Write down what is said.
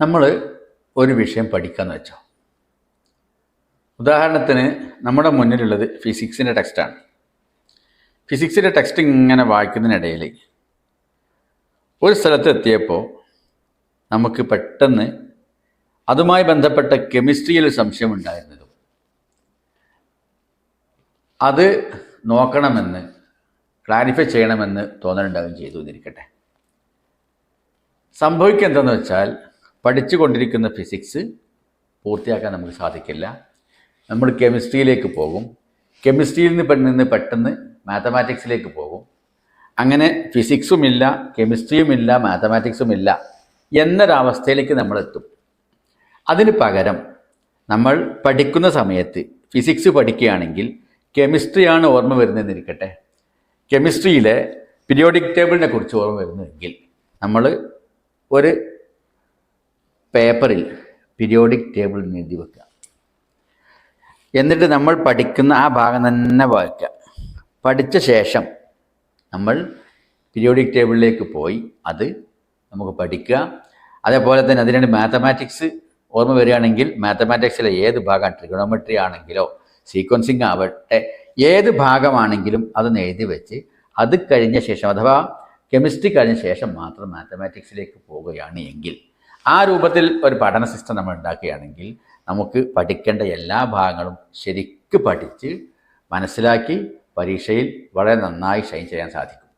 നമ്മൾ ഒരു വിഷയം പഠിക്കാമെന്ന് വെച്ചോ. ഉദാഹരണത്തിന് നമ്മുടെ മുന്നിലുള്ളത് ഫിസിക്സിൻ്റെ ടെക്സ്റ്റാണ്. ഫിസിക്സിൻ്റെ ടെക്സ്റ്റ് ഇങ്ങനെ വായിക്കുന്നതിനിടയിൽ ഒരു സ്ഥലത്ത് എത്തിയപ്പോൾ നമുക്ക് പെട്ടെന്ന് അതുമായി ബന്ധപ്പെട്ട കെമിസ്ട്രിയിൽ സംശയമുണ്ടായിരുന്നതും അത് നോക്കണമെന്ന് ക്ലാരിഫൈ ചെയ്യണമെന്ന് തോന്നലുണ്ടാവുകയും ചെയ്തു എന്നിരിക്കട്ടെ. സംഭവിക്കുക എന്താണെന്ന് വെച്ചാൽ പഠിച്ചു കൊണ്ടിരിക്കുന്ന ഫിസിക്സ് പൂർത്തിയാക്കാൻ നമുക്ക് സാധിക്കില്ല. നമ്മൾ കെമിസ്ട്രിയിലേക്ക് പോകും. കെമിസ്ട്രിയിൽ നിന്ന് പെട്ടെന്ന് മാത്തമാറ്റിക്സിലേക്ക് പോകും. അങ്ങനെ ഫിസിക്സുമില്ല, കെമിസ്ട്രിയുമില്ല, മാത്തമാറ്റിക്സുമില്ല എന്നൊരവസ്ഥയിലേക്ക് നമ്മളെത്തും. അതിന് പകരം നമ്മൾ പഠിക്കുന്ന സമയത്ത് ഫിസിക്സ് പഠിക്കുകയാണെങ്കിൽ കെമിസ്ട്രിയാണ് ഓർമ്മ വരുന്നതെന്നിരിക്കട്ടെ. കെമിസ്ട്രിയിലെ പീരിയോഡിക് ടേബിളിനെ കുറിച്ച് ഓർമ്മ വരുന്നതെങ്കിൽ നമ്മൾ ഒരു പേപ്പറിൽ പീരിയോഡിക് ടേബിൾ എഴുതി വെക്കുക. എന്നിട്ട് നമ്മൾ പഠിക്കുന്ന ആ ഭാഗം തന്നെ വായിക്കുക. പഠിച്ച ശേഷം നമ്മൾ പീരിയോഡിക് ടേബിളിലേക്ക് പോയി അത് നമുക്ക് പഠിക്കുക. അതേപോലെ തന്നെ അതിനാണ് മാത്തമാറ്റിക്സ് ഓർമ്മ വരികയാണെങ്കിൽ മാത്തമാറ്റിക്സിലെ ഏത് ഭാഗം, ട്രിഗണോമെട്രി ആണെങ്കിലോ സീക്വൻസിങ് ആവട്ടെ, ഏത് ഭാഗമാണെങ്കിലും അതൊന്ന് എഴുതി വെച്ച് അത് കഴിഞ്ഞ ശേഷം, അഥവാ കെമിസ്ട്രി കഴിഞ്ഞ ശേഷം മാത്രം മാത്തമാറ്റിക്സിലേക്ക് പോവുകയാണ് എങ്കിൽ, ആ രൂപത്തിൽ ഒരു പഠന സിസ്റ്റം നമ്മൾ ഉണ്ടാക്കുകയാണെങ്കിൽ നമുക്ക് പഠിക്കേണ്ട എല്ലാ ഭാഗങ്ങളും ശരിക്ക് പഠിച്ച് മനസ്സിലാക്കി പരീക്ഷയിൽ വളരെ നന്നായി ഷൈൻ ചെയ്യാൻ സാധിക്കും.